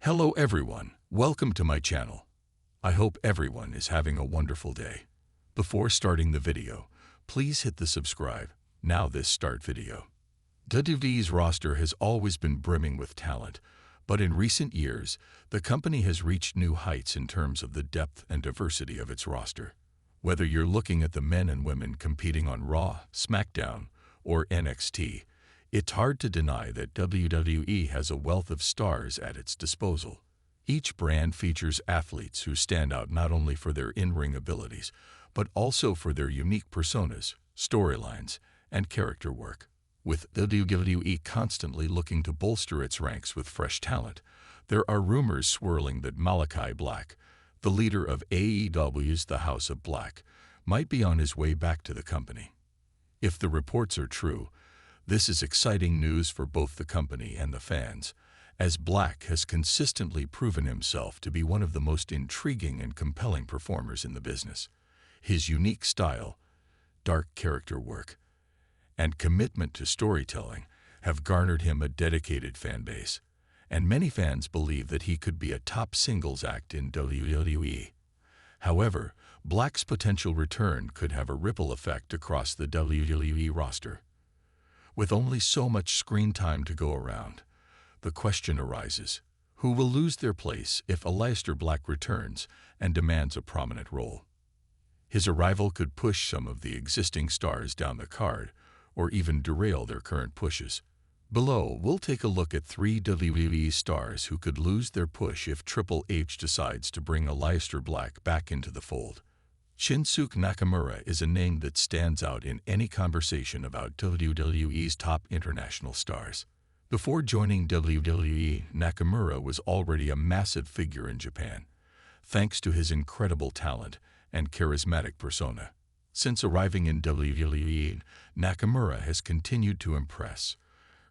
Hello everyone, welcome to my channel. I hope everyone is having a wonderful day. Before starting the video, please hit the subscribe. Now this start video. WWE's roster has always been brimming with talent, but in recent years, the company has reached new heights in terms of the depth and diversity of its roster. Whether you're looking at the men and women competing on Raw, SmackDown, or NXT, it's hard to deny that WWE has a wealth of stars at its disposal. Each brand features athletes who stand out not only for their in-ring abilities, but also for their unique personas, storylines, and character work. With WWE constantly looking to bolster its ranks with fresh talent, there are rumors swirling that Malachi Black, the leader of AEW's The House of Black, might be on his way back to the company. If the reports are true, this is exciting news for both the company and the fans, as Black has consistently proven himself to be one of the most intriguing and compelling performers in the business. His unique style, dark character work, and commitment to storytelling have garnered him a dedicated fan base, and many fans believe that he could be a top singles act in WWE. However, Black's potential return could have a ripple effect across the WWE roster. With only so much screen time to go around, the question arises, who will lose their place if Aleister Black returns and demands a prominent role? His arrival could push some of the existing stars down the card, or even derail their current pushes. Below, we'll take a look at 3 WWE stars who could lose their push if Triple H decides to bring Aleister Black back into the fold. Shinsuke Nakamura is a name that stands out in any conversation about WWE's top international stars. Before joining WWE, Nakamura was already a massive figure in Japan, thanks to his incredible talent and charismatic persona. Since arriving in WWE, Nakamura has continued to impress,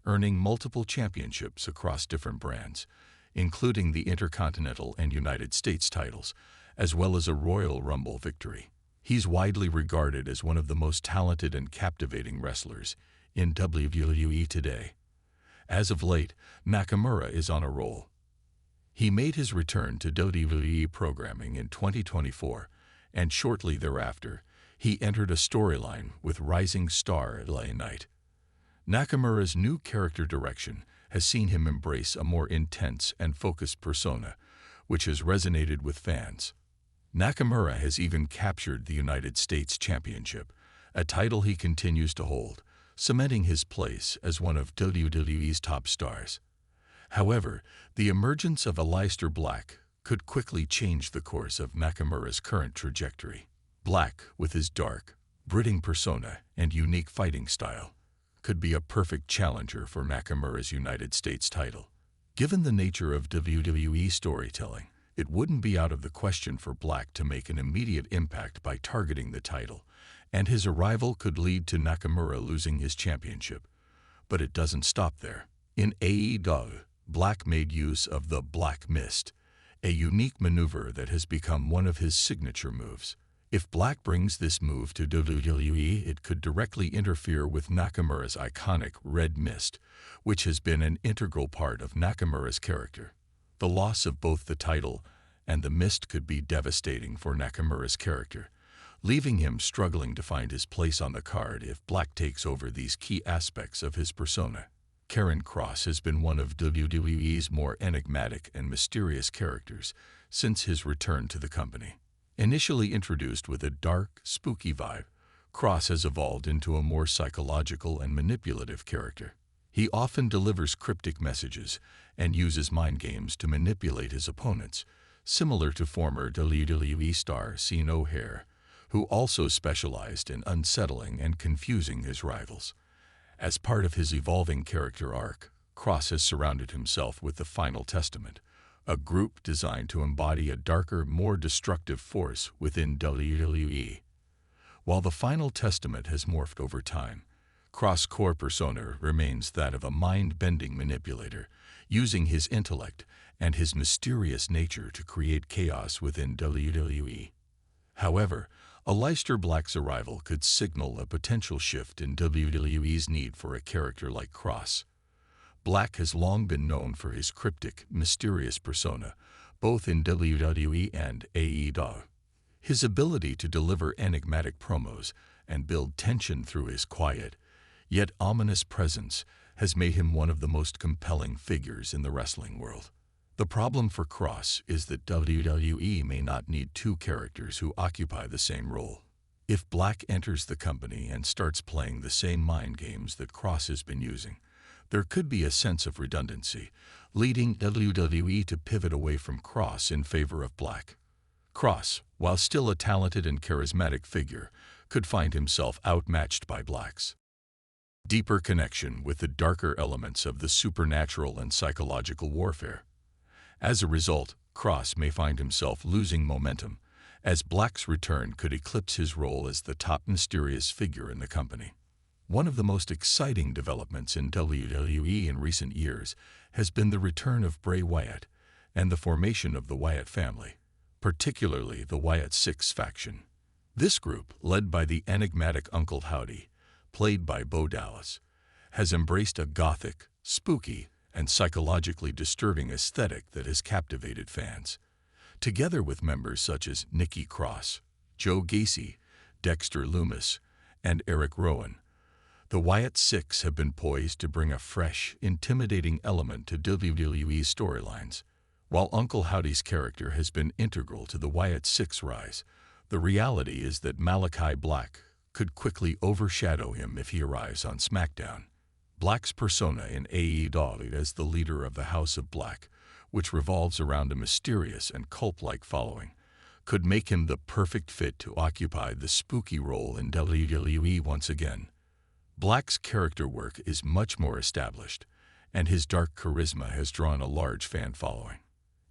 earning multiple championships across different brands, including the Intercontinental and United States titles, as well as a Royal Rumble victory. He's widely regarded as one of the most talented and captivating wrestlers in WWE today. As of late, Nakamura is on a roll. He made his return to WWE programming in 2024, and shortly thereafter, he entered a storyline with rising star LA Knight. Nakamura's new character direction has seen him embrace a more intense and focused persona, which has resonated with fans. Nakamura has even captured the United States Championship, a title he continues to hold, cementing his place as one of WWE's top stars. However, the emergence of Aleister Black could quickly change the course of Nakamura's current trajectory. Black, with his dark, brooding persona and unique fighting style, could be a perfect challenger for Nakamura's United States title. Given the nature of WWE storytelling, it wouldn't be out of the question for Black to make an immediate impact by targeting the title, and his arrival could lead to Nakamura losing his championship. But it doesn't stop there. In AEW, Black made use of the Black Mist, a unique maneuver that has become one of his signature moves. If Black brings this move to WWE, it could directly interfere with Nakamura's iconic Red Mist, which has been an integral part of Nakamura's character. The loss of both the title and the mist could be devastating for Nakamura's character, leaving him struggling to find his place on the card if Black takes over these key aspects of his persona. Karrion Kross has been one of WWE's more enigmatic and mysterious characters since his return to the company. Initially introduced with a dark, spooky vibe, Kross has evolved into a more psychological and manipulative character. He often delivers cryptic messages and uses mind games to manipulate his opponents, similar to former WWE star Cena O'Hare, who also specialized in unsettling and confusing his rivals. As part of his evolving character arc, Kross has surrounded himself with the Final Testament, a group designed to embody a darker, more destructive force within WWE. While the Final Testament has morphed over time, Kross' core persona remains that of a mind-bending manipulator, using his intellect and his mysterious nature to create chaos within WWE. However, Aleister Black's arrival could signal a potential shift in WWE's need for a character like Kross. Black has long been known for his cryptic, mysterious persona, both in WWE and AEW. His ability to deliver enigmatic promos and build tension through his quiet, yet ominous presence has made him one of the most compelling figures in the wrestling world. The problem for Cross is that WWE may not need two characters who occupy the same role. If Black enters the company and starts playing the same mind games that Cross has been using, there could be a sense of redundancy, leading WWE to pivot away from Cross in favor of Black. Cross, while still a talented and charismatic figure, could find himself outmatched by Black's deeper connection with the darker elements of the supernatural and psychological warfare. As a result, Cross may find himself losing momentum, as Black's return could eclipse his role as the top mysterious figure in the company. One of the most exciting developments in WWE in recent years has been the return of Bray Wyatt and the formation of the Wyatt family, particularly the Wyatt Six faction. This group, led by the enigmatic Uncle Howdy, played by Bo Dallas, has embraced a gothic, spooky, and psychologically disturbing aesthetic that has captivated fans. Together with members such as Nikki Cross, Joe Gacy, Dexter Lumis, and Eric Rowan, the Wyatt Six have been poised to bring a fresh, intimidating element to WWE's storylines. While Uncle Howdy's character has been integral to the Wyatt Six rise, the reality is that Malachi Black could quickly overshadow him if he arrives on SmackDown. Black's persona in AEW as the leader of the House of Black, which revolves around a mysterious and cult-like following, could make him the perfect fit to occupy the spooky role in WWE once again. Black's character work is much more established, and his dark charisma has drawn a large fan following.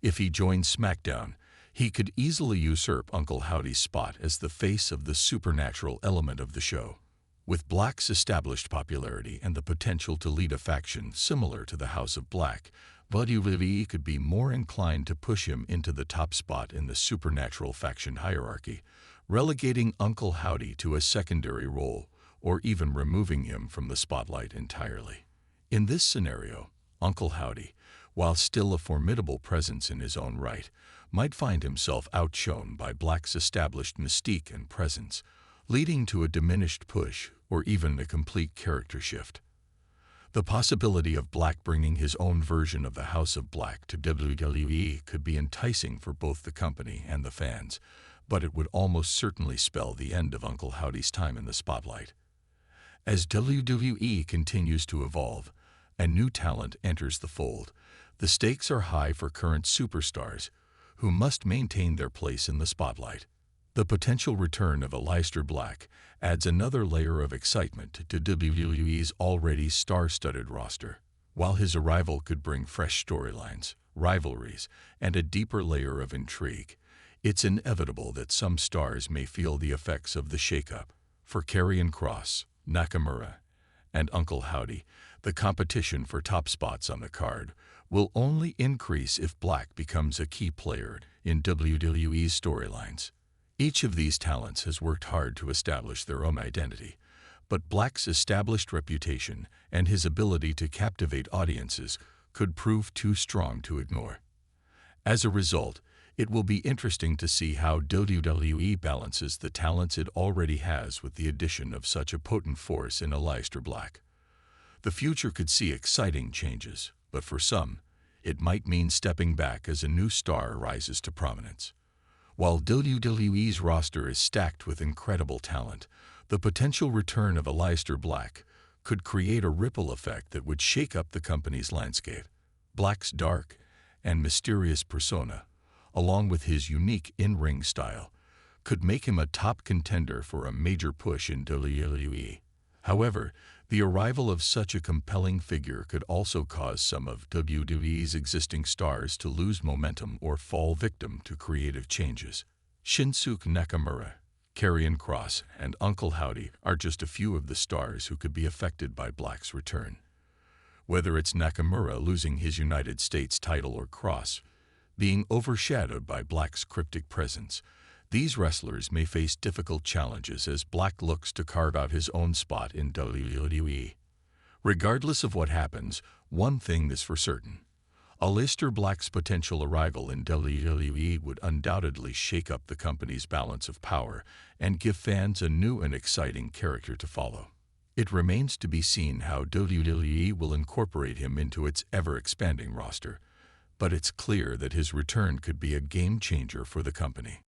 If he joins SmackDown, he could easily usurp Uncle Howdy's spot as the face of the supernatural element of the show. With Black's established popularity and the potential to lead a faction similar to the House of Black, WWE could be more inclined to push him into the top spot in the supernatural faction hierarchy, relegating Uncle Howdy to a secondary role or even removing him from the spotlight entirely. In this scenario, Uncle Howdy, while still a formidable presence in his own right, might find himself outshone by Black's established mystique and presence, leading to a diminished push or even a complete character shift. The possibility of Black bringing his own version of the House of Black to WWE could be enticing for both the company and the fans, but it would almost certainly spell the end of Uncle Howdy's time in the spotlight. As WWE continues to evolve and new talent enters the fold, the stakes are high for current superstars who must maintain their place in the spotlight. The potential return of Aleister Black adds another layer of excitement to WWE's already star-studded roster. While his arrival could bring fresh storylines, rivalries, and a deeper layer of intrigue, it's inevitable that some stars may feel the effects of the shakeup. For Karrion Kross, Nakamura, and Uncle Howdy, the competition for top spots on the card will only increase if Black becomes a key player in WWE's storylines. Each of these talents has worked hard to establish their own identity, but Black's established reputation and his ability to captivate audiences could prove too strong to ignore. As a result, it will be interesting to see how WWE balances the talents it already has with the addition of such a potent force in Aleister Black. The future could see exciting changes, but for some, it might mean stepping back as a new star rises to prominence. While WWE's roster is stacked with incredible talent, the potential return of Aleister Black could create a ripple effect that would shake up the company's landscape. Black's dark and mysterious persona, along with his unique in-ring style, could make him a top contender for a major push in WWE. However, the arrival of such a compelling figure could also cause some of WWE's existing stars to lose momentum or fall victim to creative changes. Shinsuke Nakamura, Karrion Kross, and Uncle Howdy are just a few of the stars who could be affected by Black's return. Whether it's Nakamura losing his United States title or Kross being overshadowed by Black's cryptic presence, these wrestlers may face difficult challenges as Black looks to carve out his own spot in WWE. Regardless of what happens, One thing is for certain. Aleister Black's potential arrival in WWE would undoubtedly shake up the company's balance of power and give fans a new and exciting character to follow. It remains to be seen how WWE will incorporate him into its ever-expanding roster, but it's clear that his return could be a game-changer for the company.